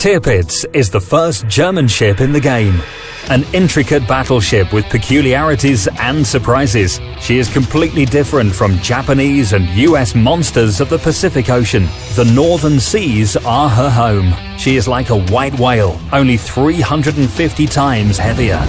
Tirpitz is the first German ship in the game. An intricate battleship with peculiarities and surprises, she is completely different from Japanese and US monsters of the Pacific Ocean. The northern seas are her home. She is like a white whale, only 350 times heavier.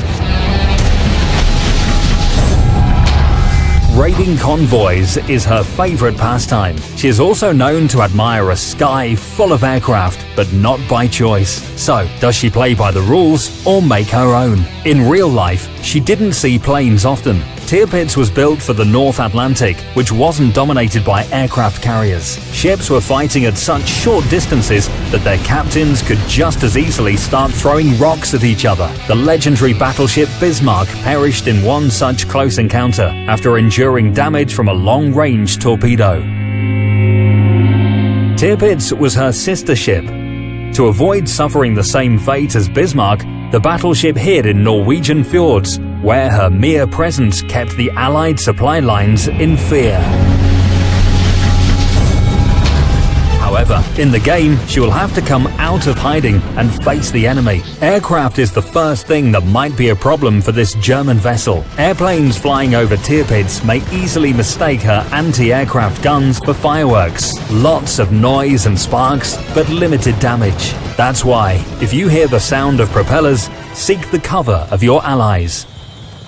Raiding convoys is her favorite pastime. She is also known to admire a sky full of aircraft, but not by choice. So, does she play by the rules or make her own? In real life, she didn't see planes often. Tirpitz was built for the North Atlantic, which wasn't dominated by aircraft carriers. Ships were fighting at such short distances that their captains could just as easily start throwing rocks at each other. The legendary battleship Bismarck perished in one such close encounter after enduring damage from a long-range torpedo. Tirpitz was her sister ship. To avoid suffering the same fate as Bismarck, the battleship hid in Norwegian fjords, where her mere presence kept the Allied supply lines in fear. However, in the game, she will have to come out of hiding and face the enemy. Aircraft is the first thing that might be a problem for this German vessel. Airplanes flying over Tirpitz may easily mistake her anti-aircraft guns for fireworks. Lots of noise and sparks, but limited damage. That's why, if you hear the sound of propellers, seek the cover of your allies.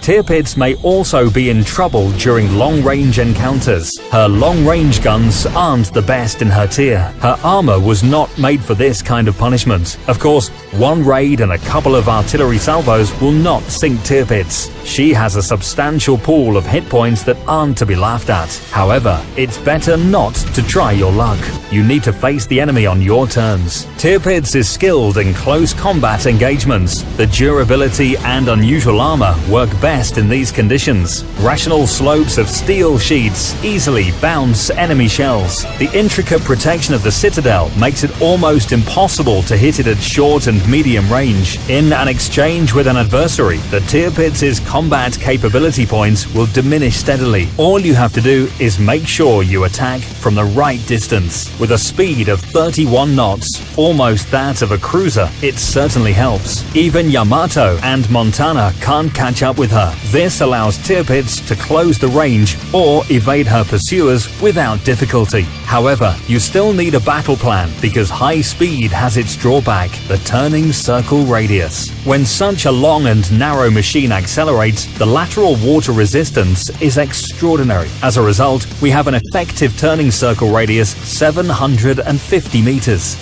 Tirpitz may also be in trouble during long-range encounters. Her long-range guns aren't the best in her tier. Her armor was not made for this kind of punishment. Of course, one raid and a couple of artillery salvos will not sink Tirpitz. She has a substantial pool of hit points that aren't to be laughed at. However, it's better not to try your luck. You need to face the enemy on your terms. Tirpitz is skilled in close combat engagements. The durability and unusual armor work best in these conditions. Rational slopes of steel sheets easily bounce enemy shells. The intricate protection of the citadel makes it almost impossible to hit it at short and medium range. In an exchange with an adversary, the Tirpitz's combat capability points will diminish steadily. All you have to do is make sure you attack from the right distance. With a speed of 31 knots, almost that of a cruiser, it certainly helps. Even Yamato and Montana can't catch up with her. This allows Tirpitz to close the range or evade her pursuers without difficulty. However, you still need a battle plan because high speed has its drawback, the turning circle radius. When such a long and narrow machine accelerates, the lateral water resistance is extraordinary. As a result, we have an effective turning circle radius 750 meters.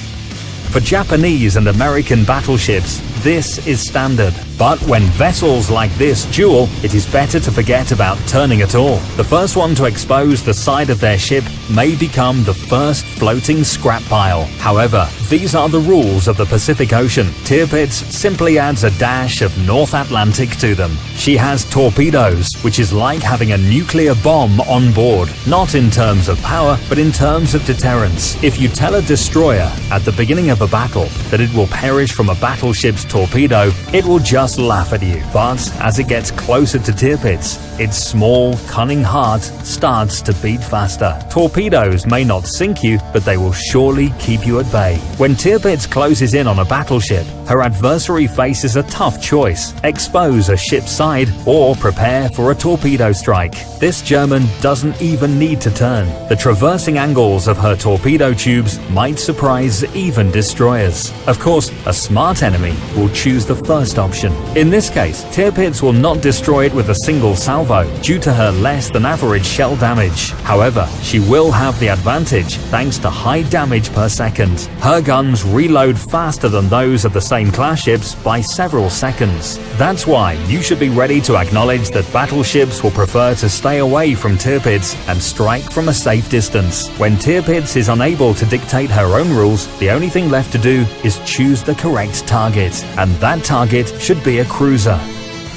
For Japanese and American battleships, this is standard. But when vessels like this duel, it is better to forget about turning at all. The first one to expose the side of their ship may become the first floating scrap pile. However, these are the rules of the Pacific Ocean. Tirpitz simply adds a dash of North Atlantic to them. She has torpedoes, which is like having a nuclear bomb on board. Not in terms of power, but in terms of deterrence. If you tell a destroyer at the beginning of a battle that it will perish from a battleship's torpedo, it will just laugh at you. But as it gets closer to Tirpitz, its small, cunning heart starts to beat faster. Torpedoes may not sink you, but they will surely keep you at bay. When Tirpitz closes in on a battleship, her adversary faces a tough choice: expose a ship's side or prepare for a torpedo strike. This German doesn't even need to turn. The traversing angles of her torpedo tubes might surprise even destroyers. Of course, a smart enemy will choose the first option. In this case, Tirpitz will not destroy it with a single salvo due to her less than average shell damage. However, she will have the advantage thanks to high damage per second. Her guns reload faster than those of the same class ships by several seconds. That's why you should be ready to acknowledge that battleships will prefer to stay away from Tirpitz and strike from a safe distance. When Tirpitz is unable to dictate her own rules, the only thing left to do is choose the correct target, and that target should be a cruiser.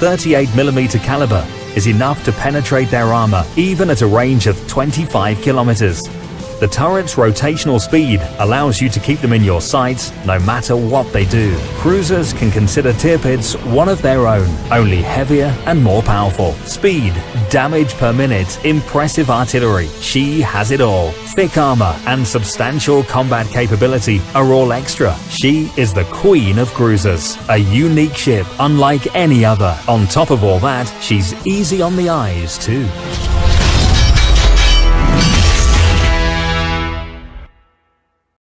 38mm caliber is enough to penetrate their armor even at a range of 25 kilometers. The turret's rotational speed allows you to keep them in your sights no matter what they do. Cruisers can consider Tirpitz one of their own, only heavier and more powerful. Speed, damage per minute, impressive artillery. She has it all. Thick armor and substantial combat capability are all extra. She is the queen of cruisers, a unique ship unlike any other. On top of all that, she's easy on the eyes too.